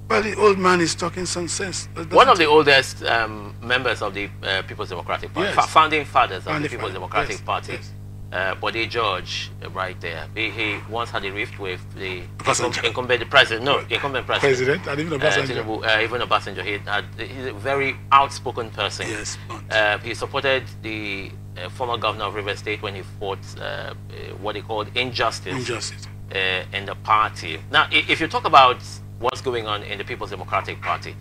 Well, the old man is talking some sense. One of the oldest members of the People's Democratic Party, Yes. Founding fathers of Founding the People's father. Democratic Yes. Party, Yes. Bode George, right there. He once had a rift with the Obasanjo. incumbent president. No, incumbent president. And even Obasanjo. Tinubu, even Obasanjo. He's a very outspoken person. Yes. He supported the former governor of River State when he fought what he called injustice. Injustice. In the party. Now, if you talk about what's going on in the People's Democratic Party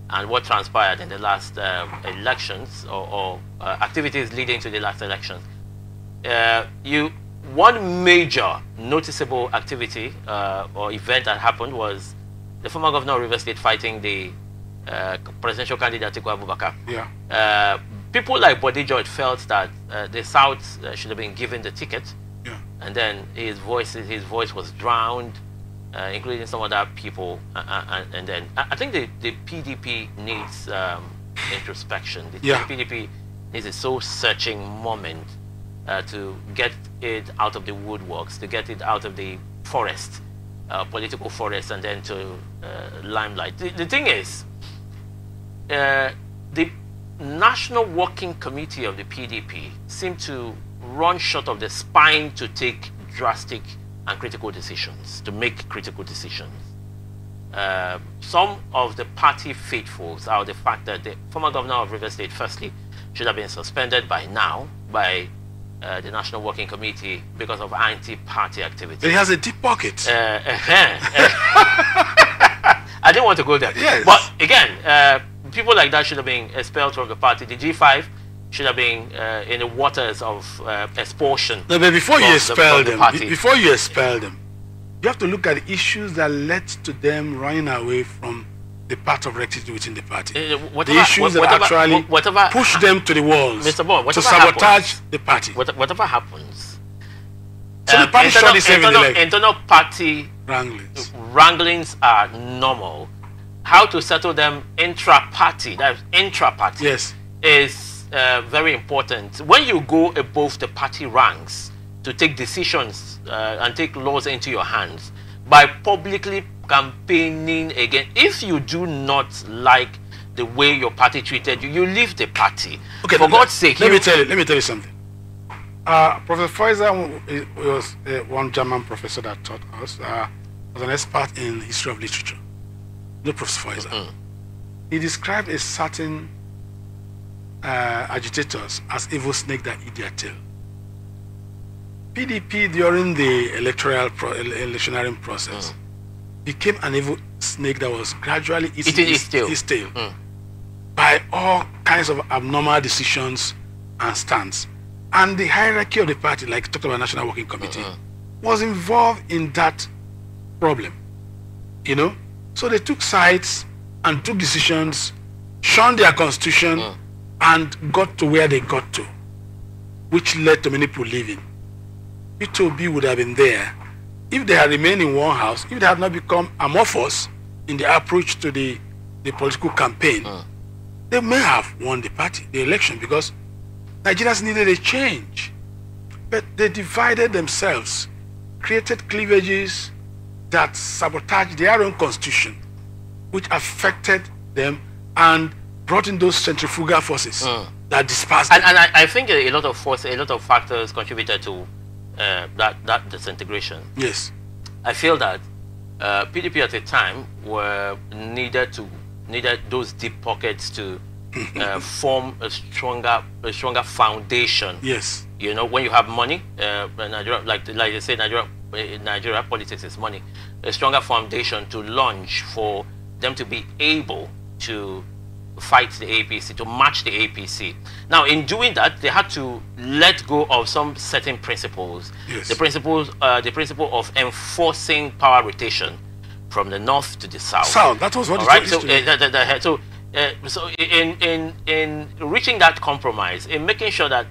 and what transpired in the last elections or activities leading to the last elections, one major noticeable activity or event that happened was the former governor of River State fighting the presidential candidate Atiku Abubakar. Yeah. People like Bode George felt that the South should have been given the ticket. Yeah. And then his voice was drowned, including some other people. And then I think the PDP needs introspection. The PDP needs a soul-searching moment to get it out of the woodworks, to get it out of the forest, political forest, and then to limelight. The thing is, the National Working Committee of the PDP seemed to run short of the spine to take drastic and critical decisions, to make critical decisions. Some of the party faithfuls are the fact that the former governor of River State, firstly, should have been suspended by now by the National Working Committee because of anti-party activity. He has a deep pocket. I didn't want to go there. Yes. But again, people like that should have been expelled from the party. The G5 should have been in the waters of expulsion. No, but before you expel them, you have to look at the issues that led to them running away from the path of rectitude within the party. The issues that actually push them to the walls, Mr. Bond, to sabotage the party. Whatever happens. So the party shot itself in the leg. Internal party wranglings are normal. How to settle them intra-party, that is intra-party, yes, is very important. When you go above the party ranks to take decisions and take laws into your hands by publicly campaigning again, if you do not like the way your party treated you, you leave the party. Okay, for God's sake. Let me tell you something. Professor Faiza was one German professor that taught us, was an expert in history of literature. No, Professor Faiza. He described a certain agitators as evil snake that eat their tail. PDP during the electioneering process became an evil snake that was gradually eating his tail by all kinds of abnormal decisions and stands. And the hierarchy of the party, like talked about National Working Committee, was involved in that problem. You know? So they took sides and took decisions, shunned their constitution, and got to where they got to, which led to many people leaving. P2B would have been there if they had remained in one house, if they had not become amorphous in the approach to the political campaign. They may have won the election, because Nigerians needed a change. But they divided themselves, created cleavages that sabotaged their own constitution, which affected them and brought in those centrifugal forces that dispersed them. And I think a lot of factors contributed to that disintegration. Yes. I feel that PDP at the time needed those deep pockets to form a stronger foundation. Yes. You know, when you have money, Nigeria, like they say, Nigeria politics is money. A stronger foundation to launch for them to be able to fight the APC, to match the APC. Now, in doing that, they had to let go of some certain principles. Yes. The principle of enforcing power rotation from the north to the south. That was what it was. So in reaching that compromise, in making sure that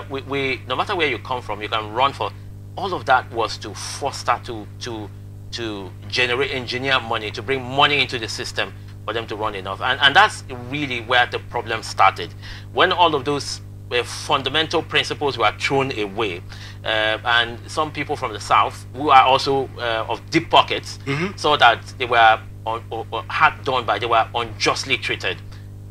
we no matter where you come from, you can run for. All of that was to foster, to engineer money, to bring money into the system for them to run enough. And that's really where the problem started. When all of those fundamental principles were thrown away, and some people from the south, who are also of deep pockets, saw that they were hard done by, they were unjustly treated.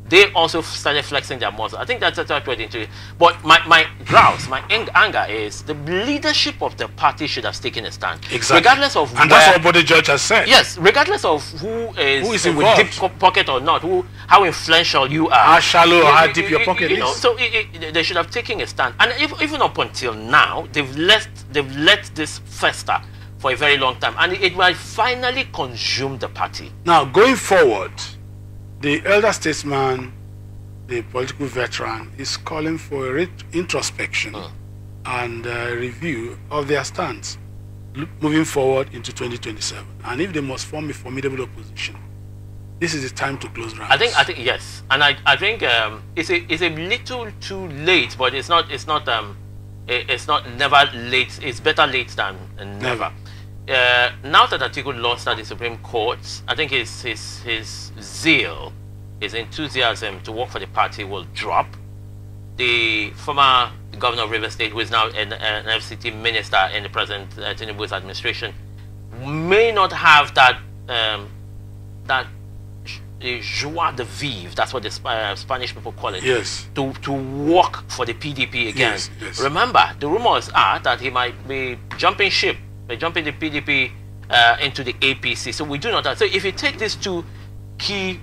They also started flexing their muscle. I think that's what we're into. But my grouse, my anger is the leadership of the party should have taken a stand. Exactly. Regardless of and that's what Bode Judge has said. Yes, regardless of who is involved, with deep pocket or not, how influential you are, how shallow or how deep your pocket is. So they should have taken a stand. And even up until now, they've let this fester for a very long time, and it might finally consume the party. Now, going forward, the elder statesman, the political veteran, is calling for introspection and review of their stance moving forward into 2027. And if they must form a formidable opposition, this is the time to close ranks. I think yes, and I think it's a little too late, but it's not never late. It's better late than never. Now that Atiku lost at the Supreme Court, I think his zeal, his enthusiasm to work for the party will drop. The former governor of Rivers State, who is now an FCT minister in the present Tinubu's administration, may not have that joie de vivre, that's what the Spanish people call it, yes, to work for the PDP again. Yes, yes. Remember, the rumors are that he might be jumping ship, jumping the PDP into the APC. So we do not have. So if you take these two key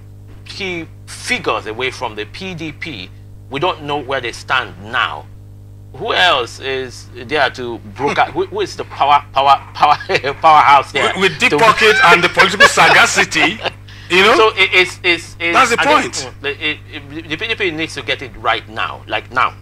figures away from the PDP, we don't know where they stand now. Who else is there to broker? Who is the powerhouse there? With deep pocket and the political sagacity, you know. So it's that's the point. The PDP needs to get it right now, like now.